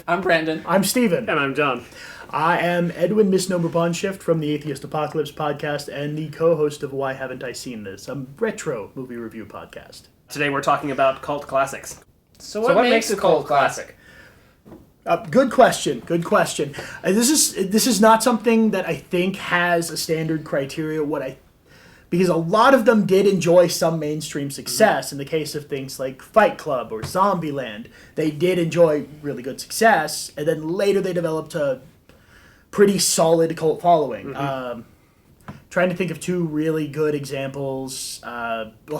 I'm Brandon. I'm Steven. And I'm John. I am Edwin Misnomer Bondshift from the Atheist Apocalypse podcast and the co-host of Why Haven't I Seen This, a retro movie review podcast. Today we're talking about cult classics. So what makes a cult classic? Good question. This is not something that I think has a standard criteria. Because a lot of them did enjoy some mainstream success. In the case of things like Fight Club or Zombieland, they did enjoy really good success, and then later they developed a pretty solid cult following. Trying to think of two really good examples.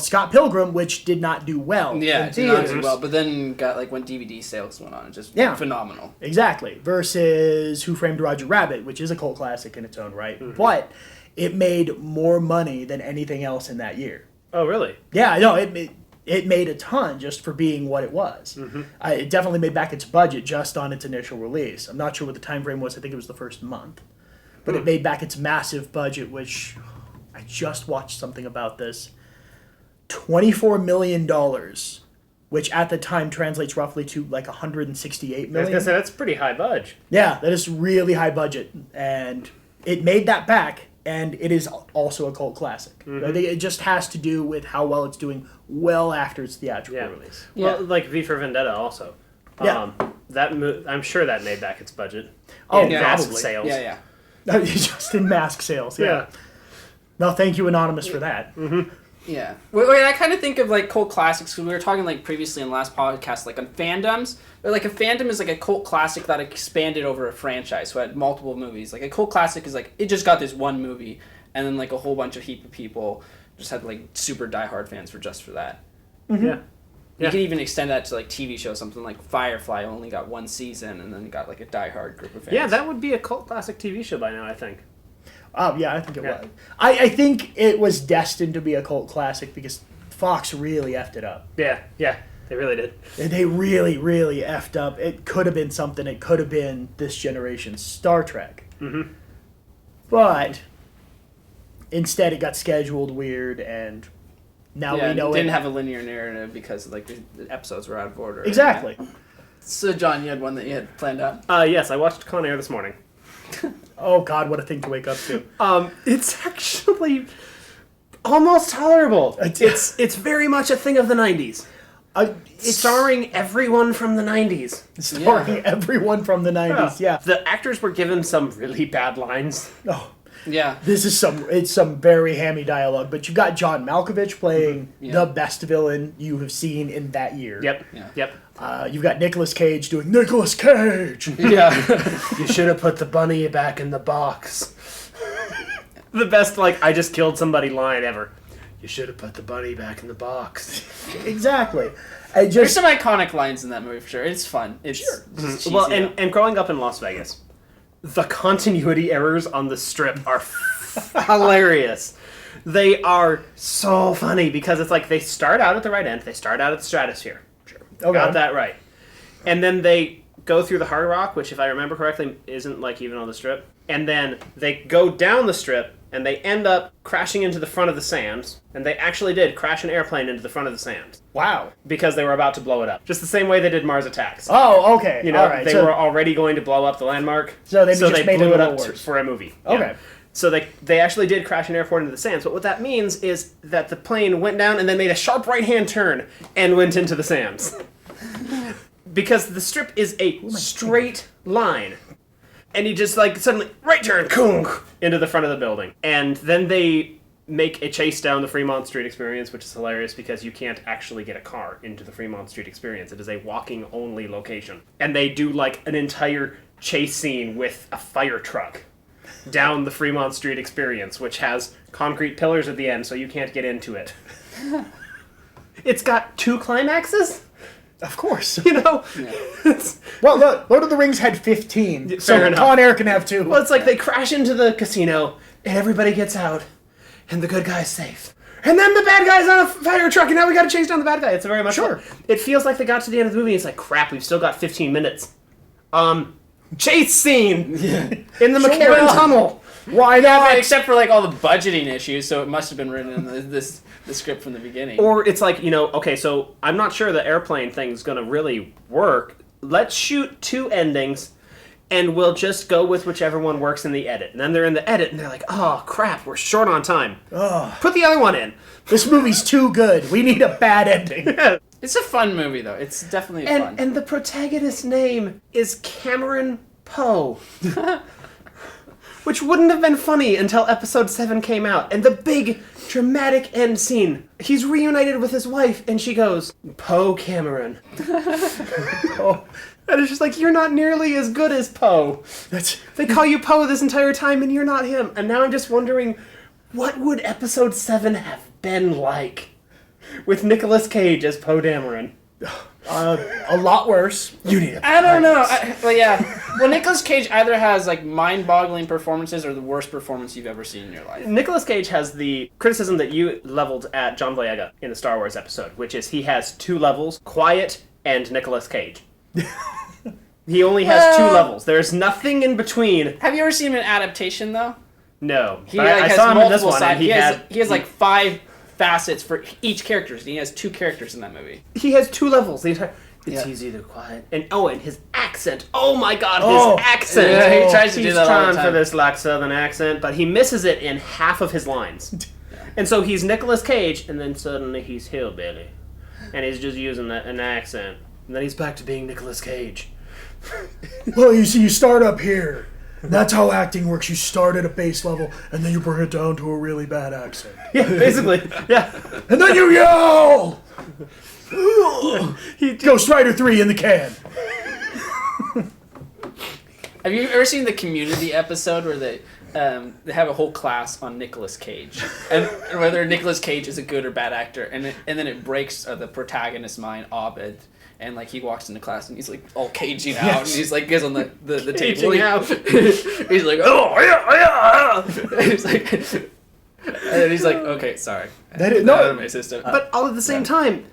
Scott Pilgrim, which did not do well. Yeah, it did not do well, but then got when DVD sales went on, just phenomenal. Exactly. Versus Who Framed Roger Rabbit, which is a cult classic in its own right, but it made more money than anything else in that year. Oh, really? Yeah, no, it made a ton just for being what it was. It definitely made back its budget just on its initial release. I'm not sure what the time frame was. I think it was the first month. But it made back its massive budget, which I just watched something about this. $24 million, which at the time translates roughly to like $168 million. I was going to say, that's pretty high budget. Yeah, that is really high budget. And it made that back. And it is also a cult classic. I think it just has to do with how well it's doing well after its theatrical release. Well, like V for Vendetta also. Yeah. I'm sure that made back its budget. Oh, in mask probably. sales. Yeah. Just in mask sales, yeah. No, thank you, Anonymous, for that. Yeah. Wait, I kind of think of like cult classics, because we were talking like previously in the last podcast, like on fandoms. But like a fandom is like a cult classic that expanded over a franchise, so it had multiple movies. Like a cult classic is like, it just got this one movie, and then like a whole bunch of heap of people just had like super diehard fans for that. Yeah. You can even extend that to like TV shows, something like Firefly only got one season, and then you got like a diehard group of fans. Yeah, that would be a cult classic TV show by now, I think. Oh, yeah, I think it was. I think it was destined to be a cult classic because Fox really effed it up. Yeah, they really did. They really, really effed up. It could have been something. It could have been this generation's Star Trek. But instead it got scheduled weird, and now we know it didn't have a linear narrative because like the episodes were out of order. Exactly. So, John, you had one that you had planned out? Yes, I watched Con Air this morning. Oh, God, what a thing to wake up to. It's actually almost tolerable. It's very much a thing of the 90s. It's starring everyone from the 90s. Starring everyone from the 90s, yeah. The actors were given some really bad lines. Oh, yeah. This is some very hammy dialogue, but you've got John Malkovich playing the best villain you have seen in that year. Yep. You've got Nicolas Cage doing Nicolas Cage. Yeah. You should have put the bunny back in the box. The best, I just killed somebody line ever. You should have put the bunny back in the box. Exactly. There's some iconic lines in that movie for sure. It's fun. It's cheesy, well, and growing up in Las Vegas, the continuity errors on the strip are hilarious. They are so funny because it's like they start out at the right end. They start out at the stratosphere. Sure. Okay. Got that right. And then they go through the Hard Rock, which if I remember correctly isn't even on the strip. And then they go down the strip and they end up crashing into the front of the Sands. And they actually did crash an airplane into the front of the Sands. Wow. Because they were about to blow it up. Just the same way they did Mars Attacks. Oh, okay. All right. They were already going to blow up the landmark. So they made blew it it up worse. for a movie. Okay. Yeah. So they actually did crash an airport into the Sands. But what that means is that the plane went down and then made a sharp right-hand turn and went into the Sands. Because the strip is a straight line. And you just suddenly, right turn, into the front of the building. And then they make a chase down the Fremont Street Experience, which is hilarious because you can't actually get a car into the Fremont Street Experience. It is a walking-only location. And they do an entire chase scene with a fire truck down the Fremont Street Experience, which has concrete pillars at the end, so you can't get into it. It's got 2 climaxes? Of course. Yeah. Well, look, Lord of the Rings had 15, so enough. Con Air can have 2. Well, it's like they crash into the casino, and everybody gets out, and the good guy's safe. And then the bad guy's on a fire truck, and now we gotta chase down the bad guy. It's very much It feels like they got to the end of the movie, and it's like, crap, we've still got 15 minutes. Chase scene! In the McCarran Tunnel! Why not? Yeah, except for all the budgeting issues, so it must have been written in the script from the beginning. Or it's okay, so I'm not sure the airplane thing's gonna really work. let's shoot 2 endings, and we'll just go with whichever one works in the edit. And then they're in the edit, and they're like, oh, crap, we're short on time. Ugh. Put the other one in. This movie's too good. We need a bad ending. It's a fun movie, though. It's definitely fun. And the protagonist's name is Cameron Poe. Which wouldn't have been funny until episode 7 came out. And the big, dramatic end scene. He's reunited with his wife, and she goes, Poe Cameron. Oh, And it's just like, you're not nearly as good as Poe. They call you Poe this entire time, and you're not him. And now I'm just wondering, what would episode 7 have been like? With Nicolas Cage as Poe Dameron. a lot worse. You need I don't know. Well, Nicolas Cage either has like mind-boggling performances or the worst performance you've ever seen in your life. Nicolas Cage has the criticism that you leveled at John Boyega in the Star Wars episode, which is he has 2 levels, Quiet and Nicolas Cage. He only has 2 levels. There's nothing in between. Have you ever seen him in adaptation though? No. He But like, I has saw him in this multiple one, sides. and He has like 5 facets for each character. And he has 2 characters in that movie. he has 2 levels. The entire. It's Yeah. easy to quiet. And his accent. Oh my god, Oh. his accent. Yeah, he tries to He's do that all the trying time. for this like southern accent, but he misses it in half of his lines. And so he's Nicolas Cage, and then suddenly he's hillbilly. And he's just using an accent. And then he's back to being Nicolas Cage. Well, you see, you start up here. That's how acting works. You start at a base level, and then you bring it down to a really bad accent. Yeah, basically. Yeah. And then you yell! Ghost Rider 3 in the can. Have you ever seen the Community episode where they have a whole class on Nicolas Cage and whether Nicolas Cage is a good or bad actor, and then it breaks the protagonist's mind, Abed, and like he walks into class and he's like all caging out, and he's like gets on the table. Caging out. He's like, oh yeah. And he's like, and he's like, okay, sorry. That is- Out no. of my system. But all at the same time,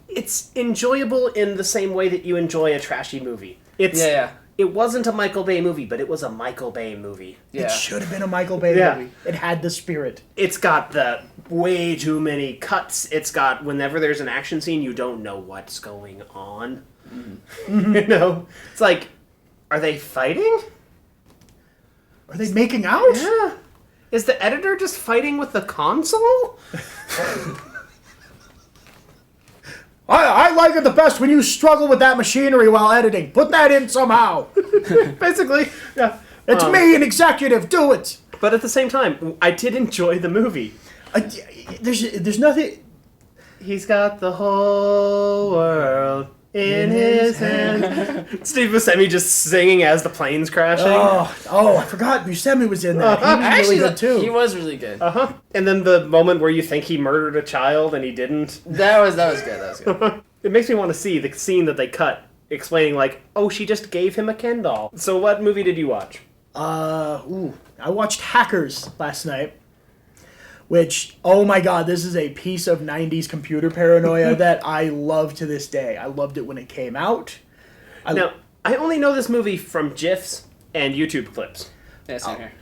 it's enjoyable in the same way that you enjoy a trashy movie. Yeah. It wasn't a Michael Bay movie, but it was a Michael Bay movie. Yeah. It should have been a Michael Bay Yeah. movie. It had the spirit. It's got the way too many cuts. It's got whenever there's an action scene, you don't know what's going on. You know? It's like, are they fighting? Are they making out? Yeah. Is the editor just fighting with the console? I like it the best when you struggle with that machinery while editing. Put that in somehow. Basically, yeah. It's me, an executive. Do it. But at the same time, I did enjoy the movie. There's nothing. He's got the whole world in his hands. Steve Buscemi just singing as the plane's crashing. Oh, I forgot Buscemi was in that. He was Actually, really good too. he was really good. Uh-huh. And then the moment where you think he murdered a child and he didn't. That was good. That was good. It makes me want to see the scene that they cut explaining like, oh, she just gave him a Ken doll. So what movie did you watch? I watched Hackers last night. Which, oh my god, this is a piece of 90s computer paranoia that I love to this day. I loved it when it came out. Now, I only know this movie from GIFs and YouTube clips. Yeah, same here.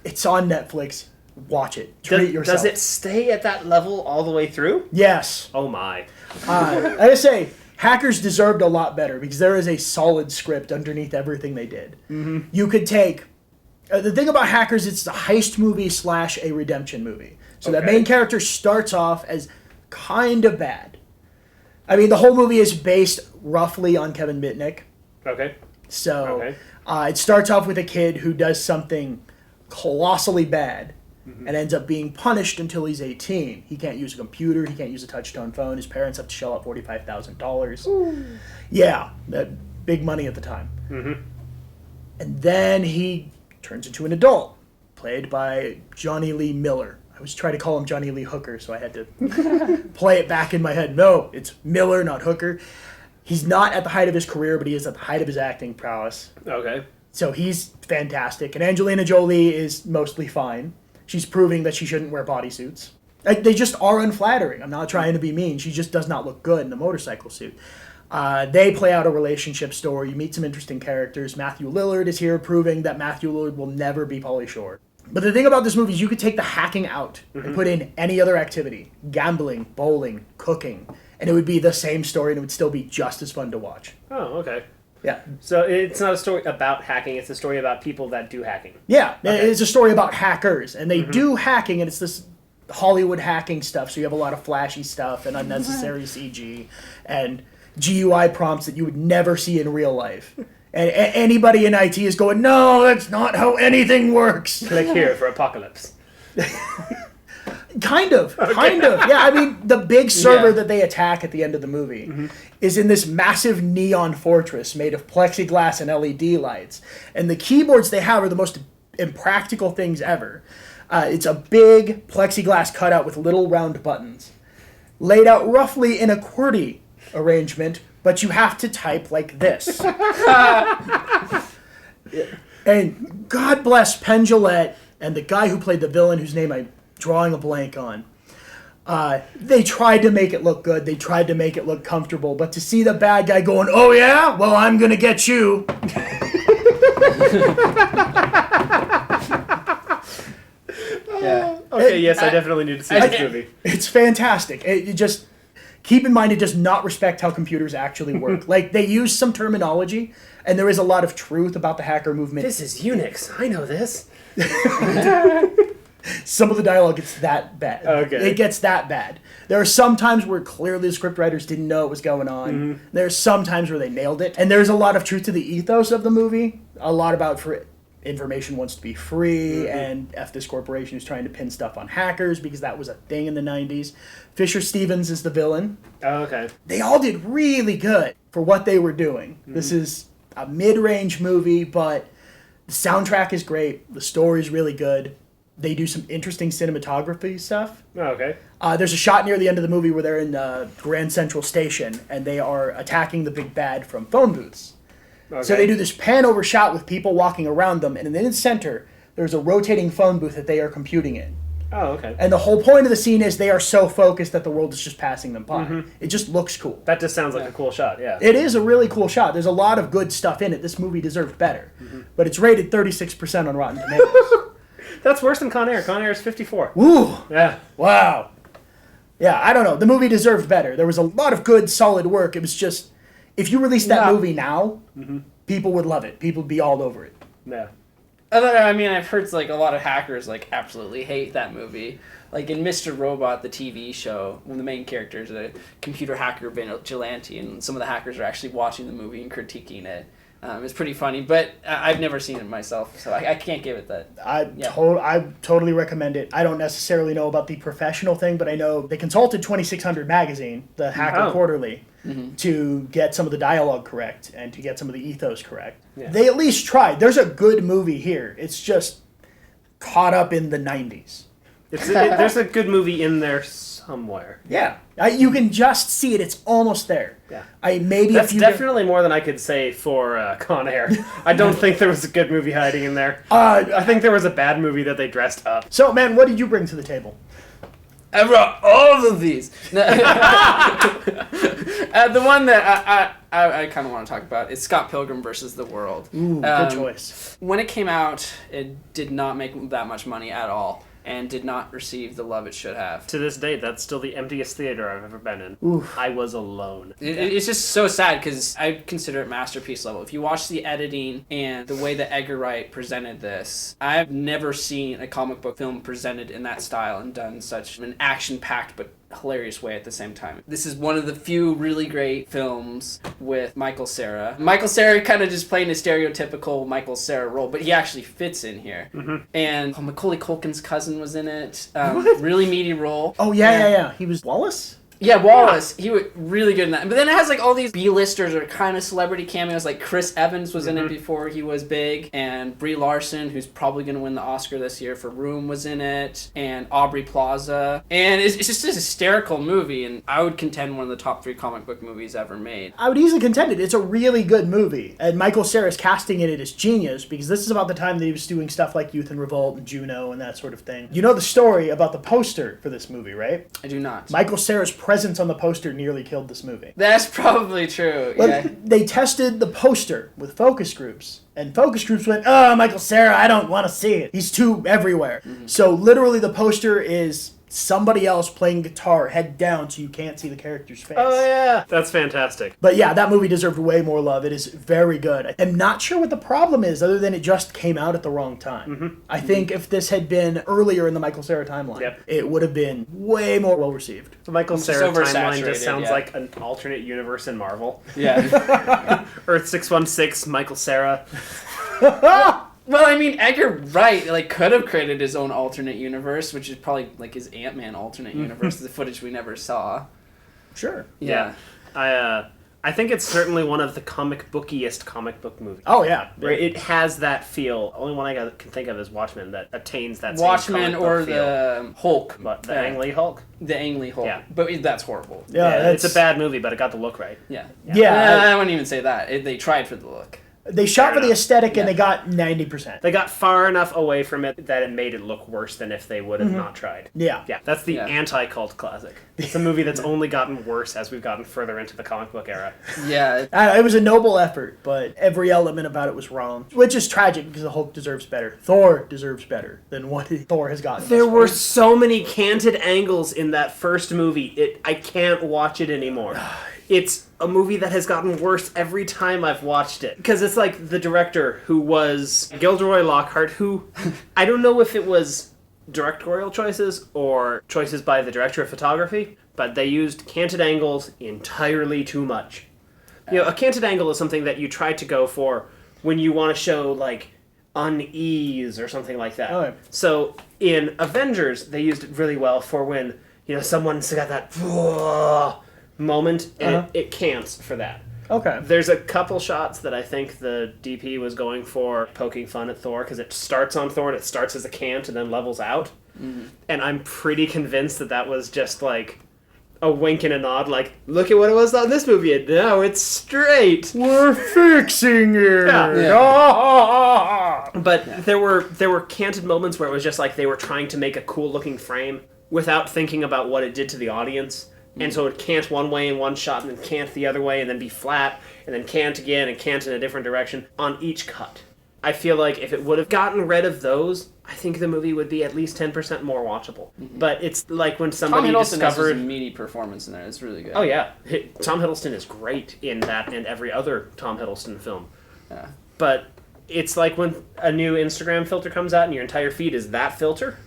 It's on Netflix. Watch it. Treat yourself. Does it stay at that level all the way through? Yes. Oh my. I gotta say, Hackers deserved a lot better because there is a solid script underneath everything they did. Mm-hmm. You could take... the thing about Hackers, it's a heist movie / a redemption movie. So that main character starts off as kind of bad. I mean, the whole movie is based roughly on Kevin Mitnick. Okay. So it starts off with a kid who does something colossally bad and ends up being punished until he's 18. He can't use a computer. He can't use a touch-tone phone. His parents have to shell out $45,000. Yeah, that big money at the time. Mm-hmm. And then he turns into an adult, played by Johnny Lee Miller. I was trying to call him Johnny Lee Hooker, so I had to play it back in my head. No, it's Miller, not Hooker. He's not at the height of his career, but he is at the height of his acting prowess. Okay. So he's fantastic. And Angelina Jolie is mostly fine. She's proving that she shouldn't wear bodysuits. They just are unflattering. I'm not trying to be mean. She just does not look good in a motorcycle suit. They play out a relationship story. You meet some interesting characters. Matthew Lillard is here, proving that Matthew Lillard will never be Pauly Shore. But the thing about this movie is you could take the hacking out and put in any other activity. Gambling, bowling, cooking. And it would be the same story and it would still be just as fun to watch. Oh, okay. Yeah. So it's not a story about hacking, it's a story about people that do hacking. Yeah, Okay. it's a story about hackers, and they do hacking, and it's this Hollywood hacking stuff, so you have a lot of flashy stuff and unnecessary CG and GUI prompts that you would never see in real life. And anybody in IT is going, no, that's not how anything works. Click here for apocalypse. Kind of. Yeah, I mean, the big server that they attack at the end of the movie is in this massive neon fortress made of plexiglass and LED lights. And the keyboards they have are the most impractical things ever. It's a big plexiglass cutout with little round buttons, laid out roughly in a QWERTY arrangement, but you have to type like this. And God bless Penn Jillette and the guy who played the villain, whose name I'm drawing a blank on. They tried to make it look good. They tried to make it look comfortable. But to see the bad guy going, oh yeah? Well, I'm going to get you. Yeah. Okay, yes, I definitely need to see this movie. It's fantastic. You just keep in mind it does not respect how computers actually work. Like, they use some terminology, and there is a lot of truth about the hacker movement. This is Unix. I know this. Some of the dialogue gets that bad. Okay. It gets that bad. There are some times where clearly the scriptwriters didn't know what was going on. There's some times where they nailed it. And there's a lot of truth to the ethos of the movie. A lot about information wants to be free, and F this corporation who's trying to pin stuff on hackers, because that was a thing in the 90s. Fisher Stevens is the villain. Oh, okay. They all did really good for what they were doing. This is a mid-range movie, but the soundtrack is great. The story's really good. They do some interesting cinematography stuff. Oh, okay. There's a shot near the end of the movie where they're in Grand Central Station, and they are attacking the big bad from phone booths. Okay. So they do this pan over shot with people walking around them, and in the center, there's a rotating phone booth that they are computing in. Oh, okay. And the whole point of the scene is they are so focused that the world is just passing them by. It just looks cool. That just sounds like a cool shot, yeah. It is a really cool shot. There's a lot of good stuff in it. This movie deserved better. But it's rated 36% on Rotten Tomatoes. That's worse than Con Air. Con Air is 54. Woo! Yeah. Wow. Yeah, I don't know. The movie deserved better. There was a lot of good, solid work. It was just, if you released that movie now, people would love it. People would be all over it. Yeah. I mean, I've heard like a lot of hackers like absolutely hate that movie. Like in Mr. Robot, the TV show, one of the main characters is a computer hacker vigilante, and some of the hackers are actually watching the movie and critiquing it. It's pretty funny, but I've never seen it myself, so I can't give it that. I totally recommend it. I don't necessarily know about the professional thing, but I know they consulted 2600 Magazine, the Hacker Quarterly, to get some of the dialogue correct and to get some of the ethos correct. Yeah. They at least tried. There's a good movie here. It's just caught up in the 90s. There's a good movie in there somewhere. Yeah. You can just see it. It's almost there. Yeah. That's definitely more than I could say for Con Air. I don't think there was a good movie hiding in there. I think there was a bad movie that they dressed up. So, man, what did you bring to the table? I brought all of these. The one that I kind of want to talk about is Scott Pilgrim versus the World. Ooh, good choice. When it came out, it did not make that much money at all, and did not receive the love it should have. To this date, that's still the emptiest theater I've ever been in. Oof. I was alone. It's just so sad because I consider it masterpiece level. If you watch the editing and the way that Edgar Wright presented this, I've never seen a comic book film presented in that style and done such an action-packed but hilarious way at the same time. This is one of the few really great films with Michael Cera. Michael Cera kind of just playing a stereotypical Michael Cera role, but he actually fits in here. And Macaulay Culkin's cousin was in it. Really meaty role. Oh, yeah. He was Wallace? Yeah, Wallace. He was really good in that. But then it has like all these B-listers or kind of celebrity cameos. Like Chris Evans was in it before he was big. And Brie Larson, who's probably going to win the Oscar this year for Room, was in it. And Aubrey Plaza. And it's just a hysterical movie. And I would contend one of the top 3 comic book movies ever made. I would easily contend it. It's a really good movie. And Michael Cera's casting in it is genius, because this is about the time that he was doing stuff like Youth in Revolt and Juno and that sort of thing. You know the story about the poster for this movie, right? I do not. Michael Cera's presence on the poster nearly killed this movie. That's probably true. Well, Yeah. they tested the poster with focus groups, and focus groups went, oh, Michael Cera, I don't want to see it. He's too everywhere. So literally the poster is somebody else playing guitar head down so you can't see the character's face. Oh yeah, that's fantastic. But yeah, that movie deserved way more love. It is very good. I'm not sure what the problem is, other than it just came out at the wrong time. I think if this had been earlier in the Michael Cera timeline, it would have been way more well received. The Michael Cera timeline just sounds yeah. like an alternate universe in Marvel. Yeah. Earth 616, Michael Cera. Well, I mean, Edgar Wright like could have created his own alternate universe, which is probably like his AntMan alternate universe, the footage we never saw. Sure. Yeah. I think it's certainly one of the comic bookiest comic book movies. Oh yeah. Where it has that feel. Only one I can think of is Watchmen that attains that same Watchmen comic book or feel. the Hulk. But the Ang Lee Hulk. The Ang Lee Hulk. Yeah. But that's horrible. Yeah, It's a bad movie, but it got the look right. Yeah. Yeah. I wouldn't even say that. They tried for the look. They shot Fair for the enough. aesthetic and they got 90%. They got far enough away from it that it made it look worse than if they would have not tried. Yeah. Yeah, that's the Yeah. anti-cult classic. It's a movie that's only gotten worse as we've gotten further into the comic book era. Yeah. It was a noble effort, but every element about it was wrong. Which is tragic because the Hulk deserves better. Thor deserves better than what Thor has gotten. There thus were far. so many canted angles in that first movie. I can't watch it anymore. It's a movie that has gotten worse every time I've watched it. Because it's like the director who was Gilderoy Lockhart, who I don't know if it was directorial choices or choices by the director of photography, but they used canted angles entirely too much. You know, a canted angle is something that you try to go for when you want to show, like, unease or something like that. Oh, yeah. So in Avengers, they used it really well for when, you know, someone's got that moment, and it cants for that. Okay. There's a couple shots that I think the DP was going for poking fun at Thor, because it starts on Thor and it starts as a cant and then levels out. And I'm pretty convinced that was just like a wink and a nod, like, look at what it was on this movie, and now it's straight. We're fixing it. Yeah. But there were canted moments where it was just like they were trying to make a cool looking frame without thinking about what it did to the audience. And so it cant one way in one shot, and then cant the other way, and then be flat, and then cant again, and cant in a different direction on each cut. I feel like if it would have gotten rid of those, I think the movie would be at least 10% more watchable. But it's like when somebody Tom Hiddleston has discovered... a meaty performance in there. It's really good. Oh yeah, Tom Hiddleston is great in that and every other Tom Hiddleston film. Yeah. But it's like when a new Instagram filter comes out and your entire feed is that filter.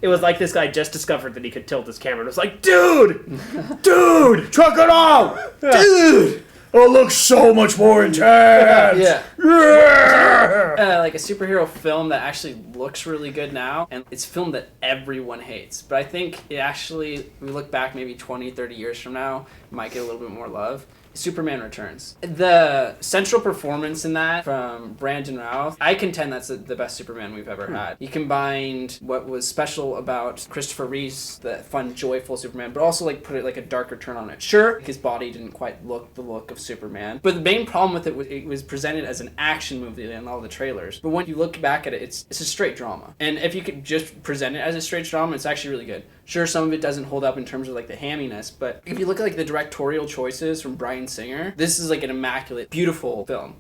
It was like this guy just discovered that he could tilt his camera and was like, dude, Truck it out! Dude! It looks so much more intense! Yeah. Yeah! Like a superhero film that actually looks really good now, and it's a film that everyone hates. But I think it actually, if we look back maybe 20, 30 years from now, it might get a little bit more love. Superman Returns. The central performance in that from Brandon Routh, I contend that's the best Superman we've ever had. He combined what was special about Christopher Reeve's, the fun, joyful Superman, but also like put it like a darker turn on it. Sure, his body didn't quite look the look of Superman, but the main problem with it was presented as an action movie in all the trailers. But when you look back at it, it's a straight drama. And if you could just present it as a straight drama, it's actually really good. Sure, some of it doesn't hold up in terms of like the hamminess, but if you look at like the directorial choices from Bryan Singer, this is like an immaculate, beautiful film.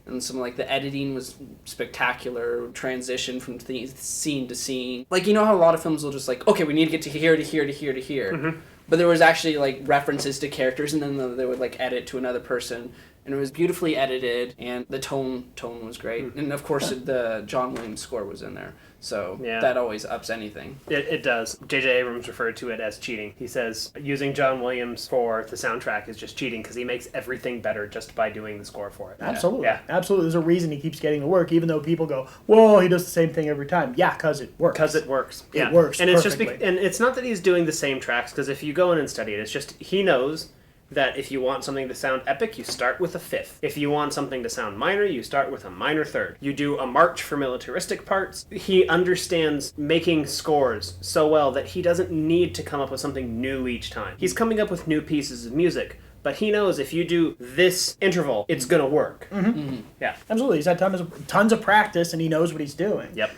And some like the editing was spectacular, transition from scene to scene. Like, you know how a lot of films will just like, okay, we need to get to here to here to here to here. Mm-hmm. But there was actually like references to characters, and then they would like edit to another person. And it was beautifully edited, and the tone was great. And of course, the John Williams score was in there. So that always ups anything. It does. J.J. Abrams referred to it as cheating. He says using John Williams for the soundtrack is just cheating because he makes everything better just by doing the score for it. Absolutely. Yeah. Absolutely. There's a reason he keeps getting the work, even though people go, whoa, he does the same thing every time. Yeah, because it works. Because it works. Yeah. It works and it's perfectly. just and it's not that he's doing the same tracks, because if you go in and study it, it's just he knows that if you want something to sound epic, you start with a fifth. If you want something to sound minor, you start with a minor third. You do a march for militaristic parts. He understands making scores so well that he doesn't need to come up with something new each time. He's coming up with new pieces of music, but he knows if you do this interval, it's gonna work. Mm-hmm. Mm-hmm. Yeah. Absolutely. He's had tons of practice, and he knows what he's doing. Yep.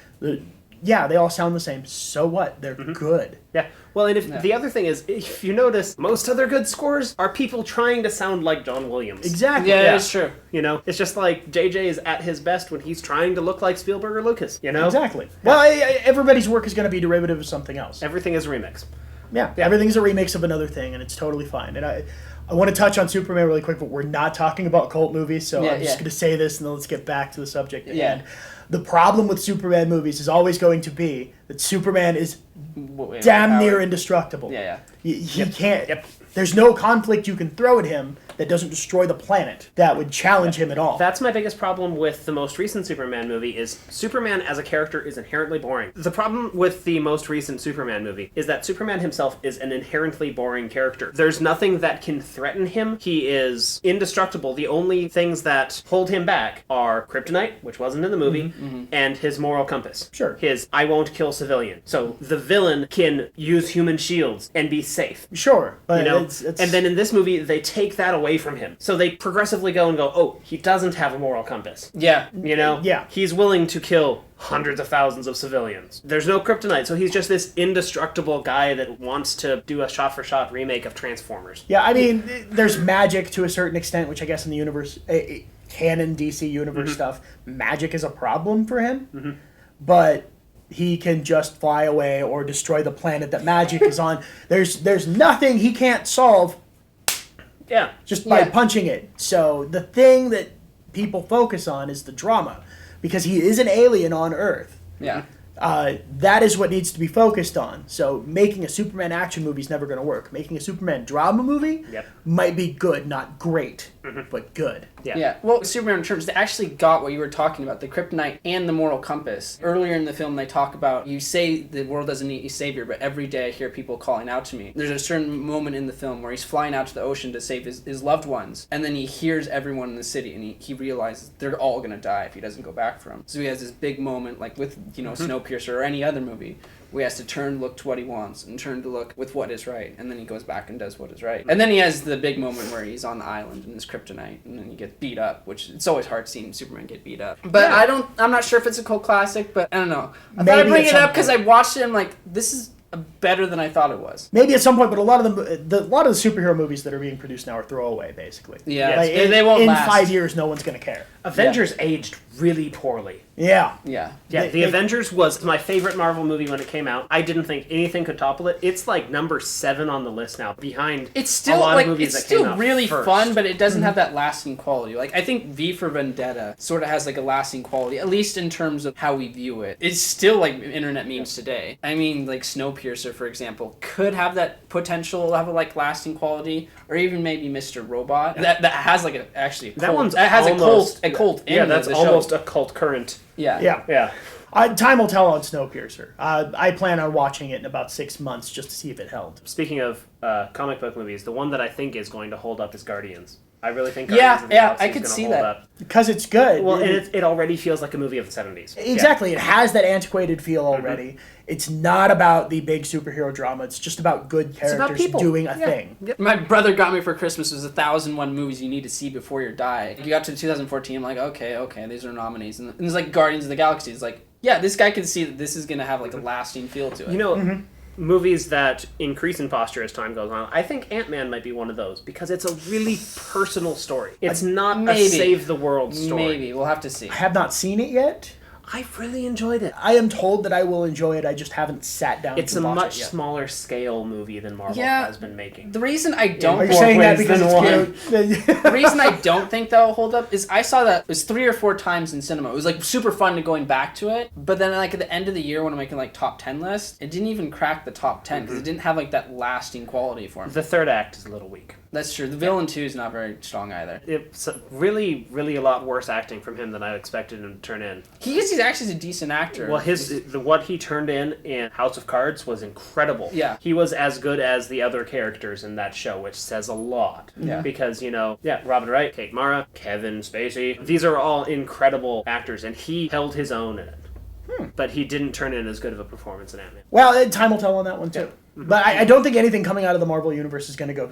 Yeah, they all sound the same. So what? They're good. Yeah. Well, and the other thing is, if you notice, most other good scores are people trying to sound like John Williams. Exactly. Yeah, it's true. You know, it's just like JJ is at his best when he's trying to look like Spielberg or Lucas, you know? Exactly. Well, everybody's work is going to be derivative of something else. Everything is a remix. Yeah, everything's a remix of another thing, and it's totally fine. And I want to touch on Superman really quick, but we're not talking about cult movies, so I'm just going to say this, and then let's get back to the subject at hand. The problem with Superman movies is always going to be that Superman is damn near indestructible. He can't... There's no conflict you can throw at him that doesn't destroy the planet that would challenge him at all. That's my biggest problem with the most recent Superman movie is Superman as a character is inherently boring. The problem with the most recent Superman movie is that Superman himself is an inherently boring character. There's nothing that can threaten him. He is indestructible. The only things that hold him back are kryptonite, which wasn't in the movie, and his moral compass. Sure. His I won't kill civilian. So the villain can use human shields and be safe. Sure, but it's... And then in this movie, they take that away from him. So they progressively go and go, oh, he doesn't have a moral compass. Yeah. He's willing to kill hundreds of thousands of civilians. There's no kryptonite, so he's just this indestructible guy that wants to do a shot-for-shot remake of Transformers. Yeah, I mean, there's magic to a certain extent, which I guess in the universe, canon DC universe stuff, magic is a problem for him. But he can just fly away or destroy the planet that magic is on. There's nothing he can't solve just by punching it. So the thing that people focus on is the drama, because he is an alien on Earth. Yeah. That is what needs to be focused on. So making a Superman action movie is never going to work. Making a Superman drama movie might be good, not great, but good. Yeah. Well, Superman Returns, they actually got what you were talking about, the kryptonite and the moral compass. Earlier in the film, they talk about, you say the world doesn't need a savior, but every day I hear people calling out to me. There's a certain moment in the film where he's flying out to the ocean to save his loved ones, and then he hears everyone in the city, and he realizes they're all going to die if he doesn't go back for them. So he has this big moment, like with, Snowpiercer or any other movie, where he has to turn, look to what he wants, and turn to look with what is right, and then he goes back and does what is right. And then he has the big moment where he's on the island in his kryptonite, and then he gets beat up, which it's always hard seeing Superman get beat up. But I'm not sure if it's a cult classic, but I don't know. I thought I'd bring it up because I watched it and I'm like, this is better than I thought it was. Maybe at some point, but a lot of the superhero movies that are being produced now are throwaway, basically. Yeah, like, they won't last. In 5 years, no one's going to care. Avengers aged really poorly. Yeah. The Avengers was my favorite Marvel movie when it came out. I didn't think anything could topple it. It's like number 7 on the list now, behind it's still a lot like of movies it's that came still out really first. fun, but it doesn't have that lasting quality. Like I think V for Vendetta sort of has like a lasting quality, at least in terms of how we view it. It's still like internet memes today. I mean, like Snowpiercer, for example, could have that potential to have a like lasting quality, or even maybe Mr. Robot that has like actually a cult. That one's that has almost, a cult. Yeah, that's the almost show. a cult current. Yeah. Time will tell on Snowpiercer. I plan on watching it in about 6 months just to see if it held. Speaking of comic book movies, the one that I think is going to hold up is Guardians. I really think Guardians of the Galaxy I is could gonna see hold that. up. Because it's good. Well, and it already feels like a movie of the 70s. Exactly. It has that antiquated feel already. It's not about the big superhero drama. It's just about good characters doing a thing. My brother got me for Christmas was 1,001 movies you need to see before you die. You got to 2014, I'm like, okay, these are nominees. And it's like Guardians of the Galaxy. It's like, yeah, this guy can see that this is going to have like a lasting feel to it. Movies that increase in posture as time goes on, I think AntMan might be one of those, because it's a really personal story. It's not a save-the-world story. Maybe. We'll have to see. I have not seen it yet. I really enjoyed it. I am told that I will enjoy it. I just haven't sat down to watch it yet. It's a much smaller scale movie than Marvel has been making. The reason I don't... Are you saying that because it's cute? The reason I don't think that'll hold up is I saw that it was 3 or 4 times in cinema. It was like super fun to going back to it. But then like at the end of the year when I'm making like top 10 lists, it didn't even crack the top 10 because it didn't have like that lasting quality for me. The third act is a little weak. That's true. The villain 2 is not very strong either. It's really, really a lot worse acting from him than I expected him to turn in. He's actually a decent actor. Well, what he turned in House of Cards was incredible. Yeah. He was as good as the other characters in that show, which says a lot. Yeah. Because, Robin Wright, Kate Mara, Kevin Spacey, these are all incredible actors, and he held his own in it. But he didn't turn in as good of a performance in Ant-Man. Well, time will tell on that one, too. Yeah. But I don't think anything coming out of the Marvel Universe is going to go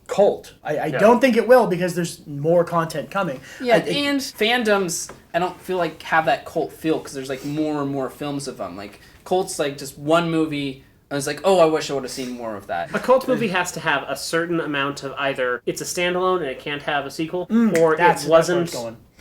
cult. I don't think it will, because there's more content coming. Yeah, and fandoms, I don't feel like have that cult feel, because there's like more and more films of them. Like cult's like just one movie. I was like, oh, I wish I would have seen more of that. A cult movie has to have a certain amount of either it's a standalone and it can't have a sequel, or it wasn't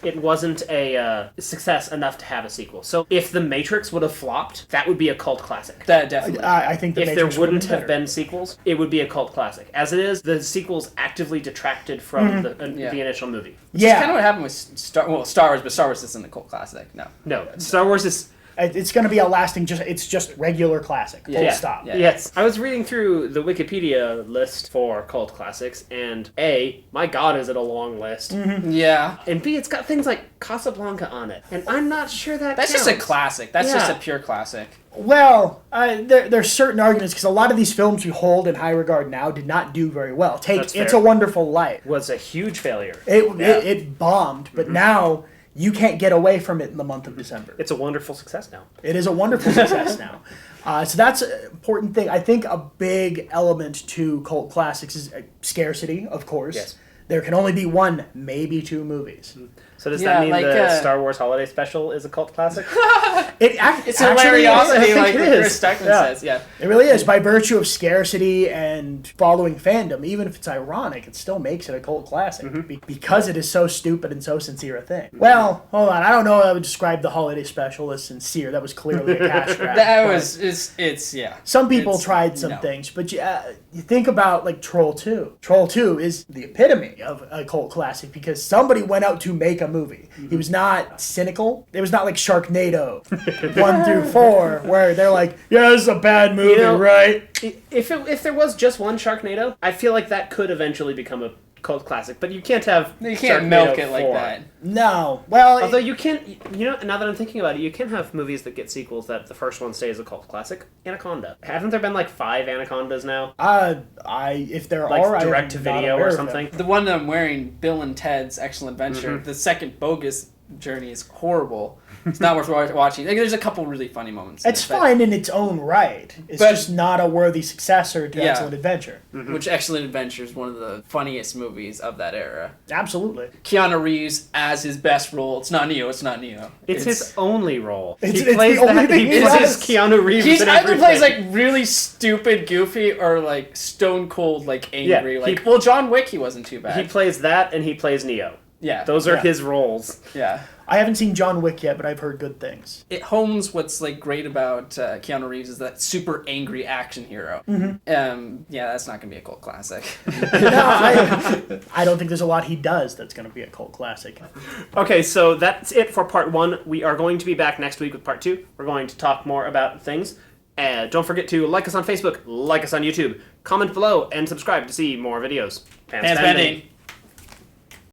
it wasn't a success enough to have a sequel. So if The Matrix would have flopped, that would be a cult classic. That definitely. I think the If Matrix there wouldn't better. have been sequels, it would be a cult classic. As it is, the sequels actively detracted from the initial movie. Which is kind of what happened with Star Wars, but Star Wars isn't a cult classic. No. No, Star Wars is... It's going to be a lasting, it's just regular classic. Full stop. Yeah. Yes. I was reading through the Wikipedia list for cult classics, and A, my god, is it a long list. Yeah. And B, it's got things like Casablanca on it. And I'm not sure that That's counts. just a classic. That's just Yeah. a pure classic. Well, there's certain arguments because a lot of these films we hold in high regard now did not do very well. Take That's It's fair. a Wonderful Life. Was a huge failure. It bombed, but now you can't get away from it in the month of December. It's a wonderful success now. It is a wonderful success now. So that's an important thing. I think a big element to cult classics is scarcity, of course. Yes. There can only be one, maybe two movies. So does Yeah, that mean like, the Star Wars Holiday Special is a cult classic? It's It's hilariosity, actually, like it is. Chris Stuckman Yeah. says. Yeah. It really is. By virtue of scarcity and following fandom, even if it's ironic, it still makes it a cult classic because it is so stupid and so sincere a thing. Well, hold on. I don't know if I would describe the Holiday Special as sincere. That was clearly a cash grab. That but was, it's yeah. some people It's- tried some no. things, but you think about like Troll 2. Troll 2 is the epitome of a cult classic because somebody went out to make a movie. He was not cynical. It was not like Sharknado 1 through 4 where they're like, yeah, this is a bad movie, know, right? If there was just one Sharknado, I feel like that could eventually become a cult classic. But you can't have You can't Sharknado milk it like 4. that. No. Well, Although you can, now that I'm thinking about it, you can have movies that get sequels that the first one stays a cult classic. Anaconda. Haven't there been like 5 Anacondas now? if there Like are, I am direct to not video aware or of them. something? The one that I'm wearing, Bill and Ted's Excellent Adventure, the second bogus journey is horrible. It's not worth watching. Like, there's a couple really funny moments. It's in it, fine in its own right. It's But- just not a worthy successor to Yeah. Excellent Adventure. Which Excellent Adventure is one of the funniest movies of that era. Absolutely. Keanu Reeves as his best role. It's not Neo. It's not Neo. It's his only role. It's he the plays only that. thing He he plays does. Keanu Reeves. He's in either everything. plays like really stupid, goofy, or like stone cold, like angry. Yeah, Well, John Wick, he wasn't too bad. He plays that, and he plays Neo. yeah, Those are Yeah. his roles. yeah. I haven't seen John Wick yet, but I've heard good things. It hones what's like great about Keanu Reeves is that super angry action hero. Yeah, that's not gonna be a cult classic. I don't think there's a lot he does that's going to be a cult classic. Okay, so that's it for part 1. We are going to be back next week with part 2. We're going to talk more about things. Don't forget to like us on Facebook, like us on YouTube, comment below, and subscribe to see more videos. Pants bending.